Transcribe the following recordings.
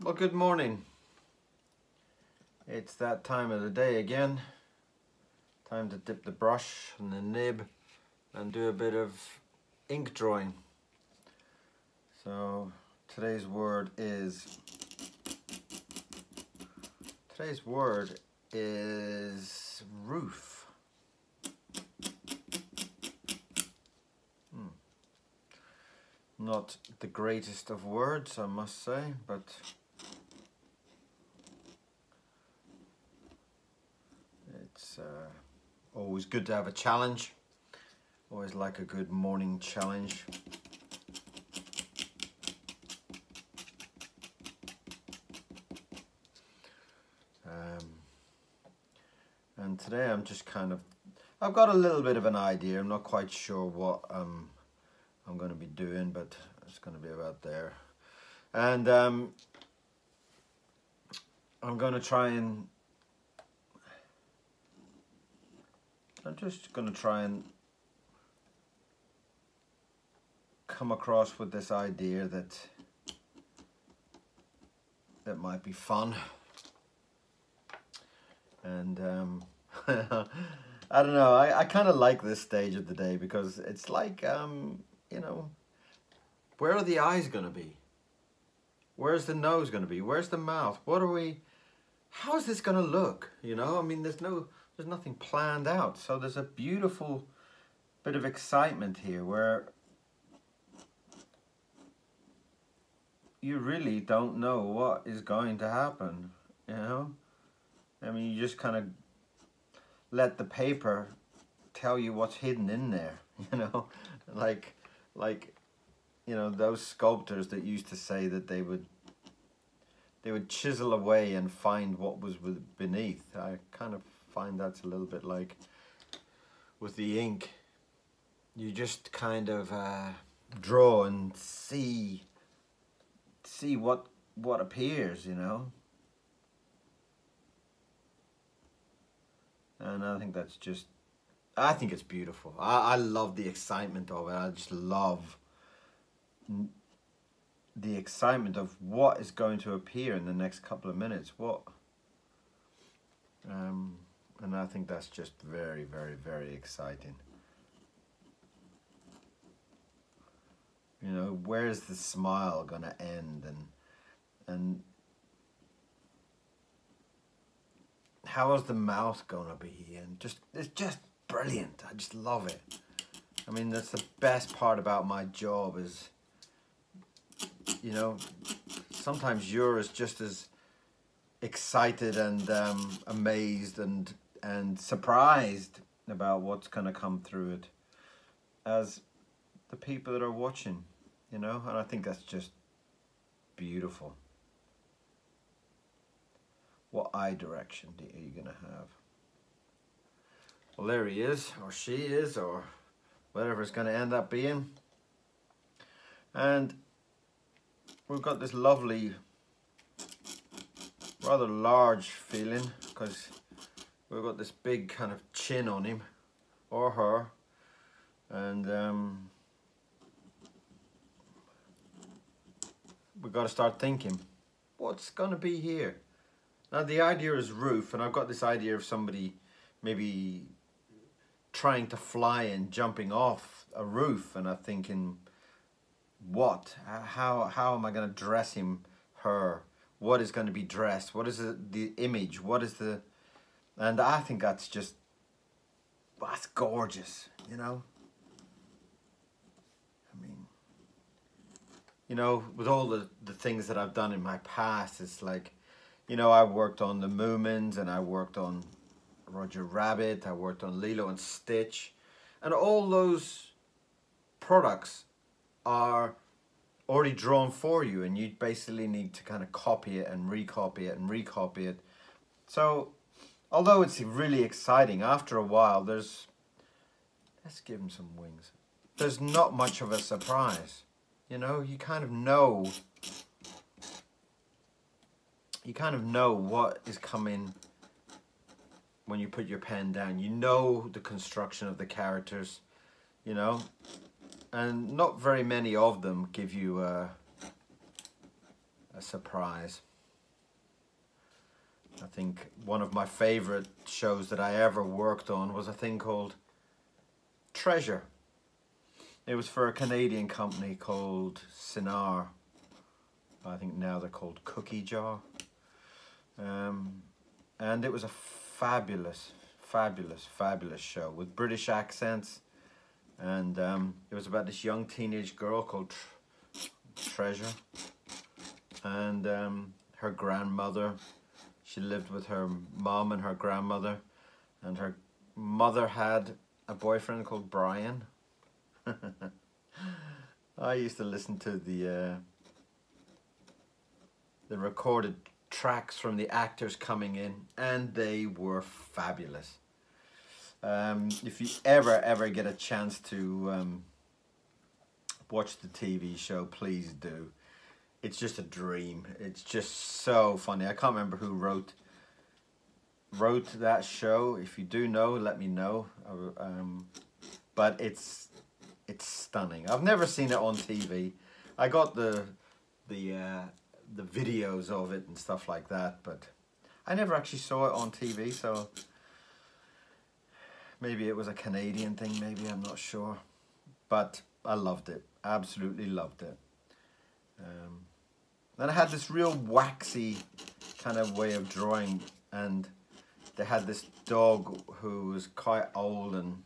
Well, good morning. It's that time of the day again. Time to dip the brush and the nib and do a bit of ink drawing. So today's word is roof. Not the greatest of words, I must say, but it's always good to have a challenge. Always like a good morning challenge. And today I'm just I've got a little bit of an idea. I'm not quite sure what I'm going to be doing, but it's going to be about there. And I'm just going to try and come across with this idea that might be fun. And I don't know, I kind of like this stage of the day because it's like, you know, where are the eyes going to be? Where's the nose going to be? Where's the mouth? How is this going to look? You know, I mean, there's nothing planned out. So there's a beautiful bit of excitement here where you really don't know what is going to happen, you know? I mean, you just kind of let the paper tell you what's hidden in there, you know? Like, you know, those sculptors that used to say that they would chisel away and find what was beneath. I kind of find that's a little bit like with the ink. You just kind of draw and see what appears, you know? And I think it's beautiful. I love the excitement of it. I just love the excitement of what is going to appear in the next couple of minutes. And I think that's just very, very, very exciting. You know, where's the smile gonna end, and how is the mouth gonna be? And it's just brilliant. I just love it. I mean, that's the best part about my job is, you know, sometimes you're just as excited and amazed and surprised about what's gonna come through it as the people that are watching, you know, and I think that's just beautiful. What eye direction are you gonna have? Well, there he is, or she is, or whatever it's gonna end up being. And we've got this lovely, rather large feeling because we've got this big kind of chin on him or her, and we've got to start thinking, what's going to be here? Now the idea is roof, and I've got this idea of somebody maybe trying to fly and jumping off a roof, and I'm thinking, how am I going to dress him, her? What is going to be dressed? What is the image? And I think that's gorgeous, you know? I mean, you know, with all the things that I've done in my past, it's like, you know, I worked on the Moomins, and I worked on Roger Rabbit, I worked on Lilo and Stitch, and all those products are already drawn for you, and you basically need to kind of copy it and recopy it and recopy it. So although it's really exciting, after a while let's give him some wings. There's not much of a surprise, you know. You kind of know what is coming when you put your pen down. You know the construction of the characters, you know, and not very many of them give you a surprise. I think one of my favorite shows that I ever worked on was a thing called Treasure. It was for a Canadian company called Sinar. I think now they're called Cookie Jar. And it was a fabulous show with British accents. And it was about this young teenage girl called Treasure. And her grandmother, she lived with her mom and her grandmother. And her mother had a boyfriend called Brian. I used to listen to the recorded tracks from the actors coming in, and they were fabulous. If you ever get a chance to watch the TV show, please do. It's just a dream. It's just so funny. I can't remember who wrote that show. If you do know, let me know. But it's stunning. I've never seen it on TV. I got the videos of it and stuff like that, but I never actually saw it on TV, so maybe it was a Canadian thing, maybe, I'm not sure. But I loved it. Absolutely loved it. Then I had this real waxy kind of way of drawing, and they had this dog who was quite old and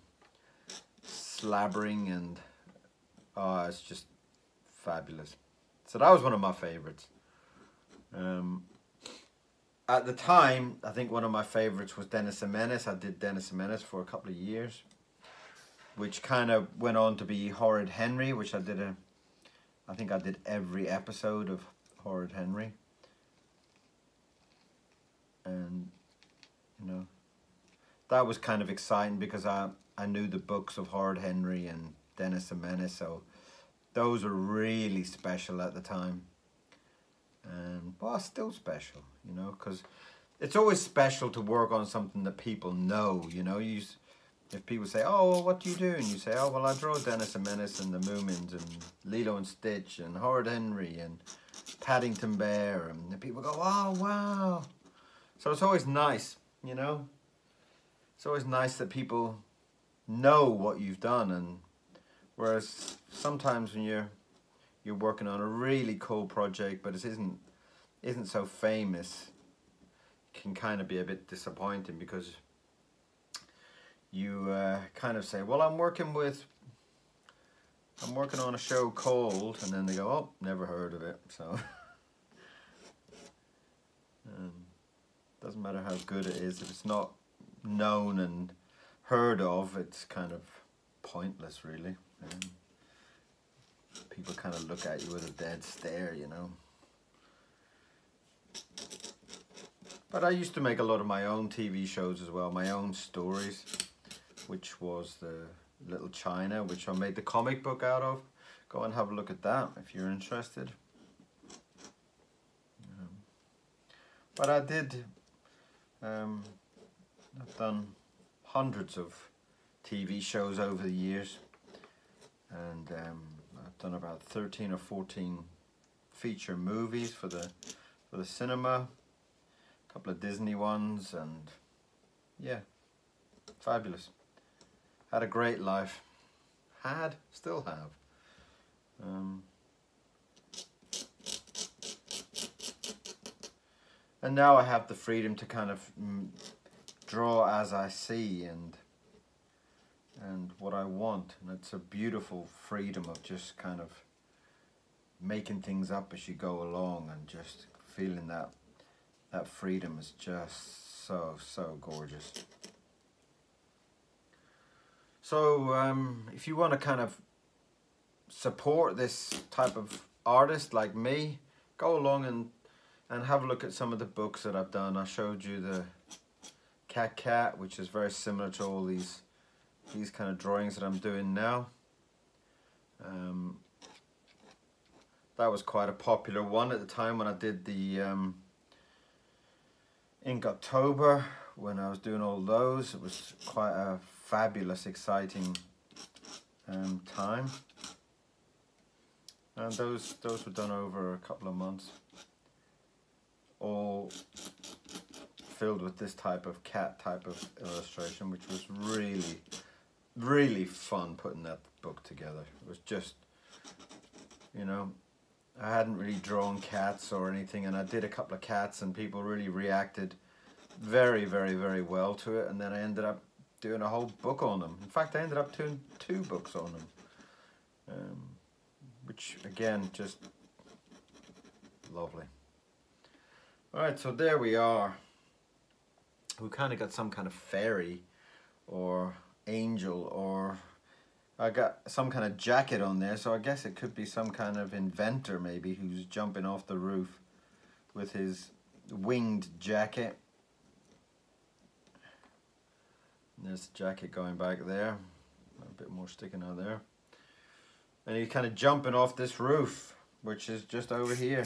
slabbering, and oh, it's just fabulous. So that was one of my favorites. At the time, I think one of my favorites was Dennis the Menace. I did Dennis the Menace for a couple of years, which kind of went on to be Horrid Henry, which I think I did every episode of Horrid Henry. And, you know, that was kind of exciting because I knew the books of Horrid Henry and Dennis the Menace, so those were really special at the time. And, well, still special, you know, because it's always special to work on something that people know, you know. If people say, oh, well, what do you do? And you say, oh, well, I draw Dennis the Menace and the Moomins and Lilo and Stitch and Horrid Henry and Paddington Bear, and the people go, oh, wow. So it's always nice, you know. It's always nice that people know what you've done, and whereas sometimes when you're working on a really cool project but it isn't so famous, it can kind of be a bit disappointing because you kind of say, well, I'm working on a show called, and then they go, oh, never heard of it. So doesn't matter how good it is, if it's not known and heard of, it's kind of pointless, really. People kind of look at you with a dead stare, you know. But I used to make a lot of my own TV shows as well, my own stories, which was the Little China, which I made the comic book out of. Go and have a look at that if you're interested. But I did, I've done hundreds of TV shows over the years, and I've done about 13 or 14 feature movies for the cinema, a couple of Disney ones, and yeah, fabulous. Had a great life. Still have. And now I have the freedom to kind of draw as I see and what I want, and it's a beautiful freedom of just kind of making things up as you go along, and just feeling that freedom is just so gorgeous. So if you want to kind of support this type of artist like me, go along and have a look at some of the books that I've done. I showed you the Cat, which is very similar to all these kind of drawings that I'm doing now. That was quite a popular one at the time when I did the Inktober. When I was doing all those, it was quite a fabulous, exciting time. And those were done over a couple of months. All filled with this type of cat type of illustration, which was really, really fun putting that book together. It was just, you know, I hadn't really drawn cats or anything, and I did a couple of cats and people really reacted very, very, very well to it, and then I ended up doing a whole book on them. In fact, I ended up doing 2 books on them, which again, just lovely. Alright, so there we are. We kind of got some kind of fairy or angel, or I got some kind of jacket on there, so I guess it could be some kind of inventor maybe who's jumping off the roof with his winged jacket. And there's the jacket going back there, a bit more sticking out there. And he's kind of jumping off this roof, which is just over here.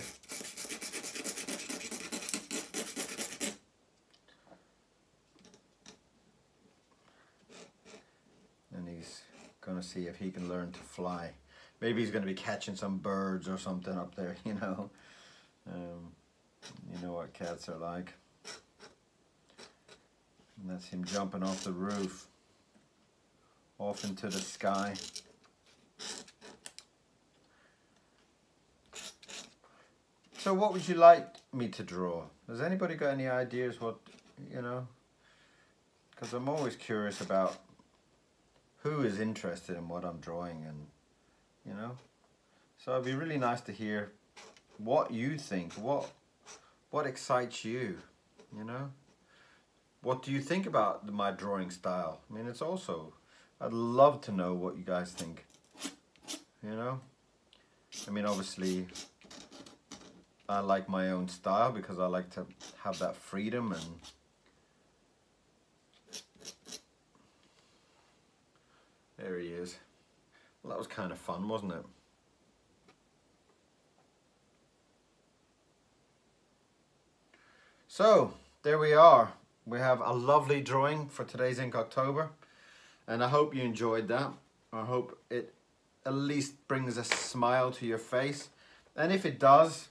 And he's going to see if he can learn to fly. Maybe he's going to be catching some birds or something up there, you know. You know what cats are like. And that's him jumping off the roof, off into the sky. So what would you like me to draw? Has anybody got any ideas what, you know? Because I'm always curious about who is interested in what I'm drawing, and, you know. So it'd be really nice to hear what you think, what excites you, you know? What do you think about my drawing style? I mean, it's also, I'd love to know what you guys think, you know? I mean, obviously, I like my own style because I like to have that freedom, and there he is. Well, that was kind of fun, wasn't it? So, there we are. We have a lovely drawing for today's Inktober, and I hope you enjoyed that. I hope it at least brings a smile to your face, and if it does,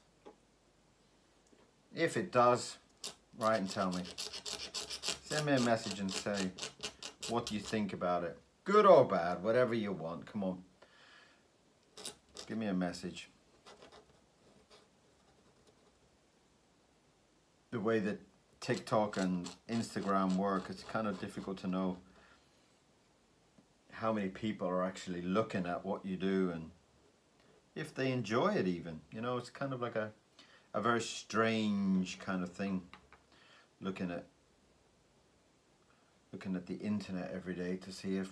write and tell me. Send me a message and say what you think about it. Good or bad, whatever you want. Come on. Give me a message. The way that TikTok and Instagram work, it's kind of difficult to know how many people are actually looking at what you do and if they enjoy it even. You know, it's kind of like a very strange kind of thing, looking at the internet every day to see if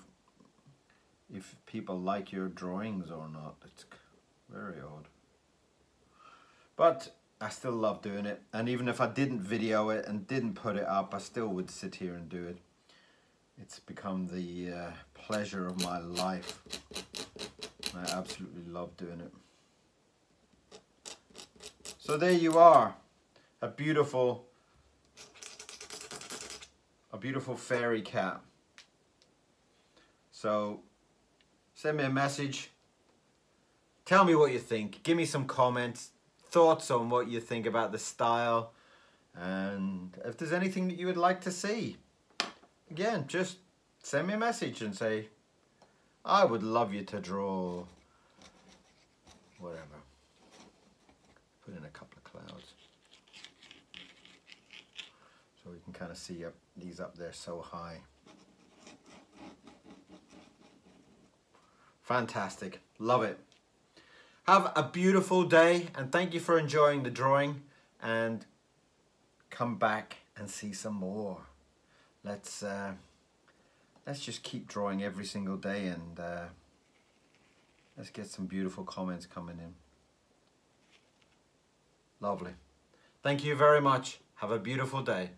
people like your drawings or not. It's very odd. But I still love doing it, and even if I didn't video it and didn't put it up, I still would sit here and do it. It's become the pleasure of my life. I absolutely love doing it. So there you are, a beautiful fairy cat. So send me a message, tell me what you think, give me some comments, thoughts on what you think about the style, and if there's anything that you would like to see. Again, just send me a message and say, I would love you to draw whatever. Put in a couple of clouds so we can kind of see these up there so high. Fantastic, love it. Have a beautiful day, and thank you for enjoying the drawing, and come back and see some more. Let's just keep drawing every single day, and let's get some beautiful comments coming in. Lovely. Thank you very much. Have a beautiful day.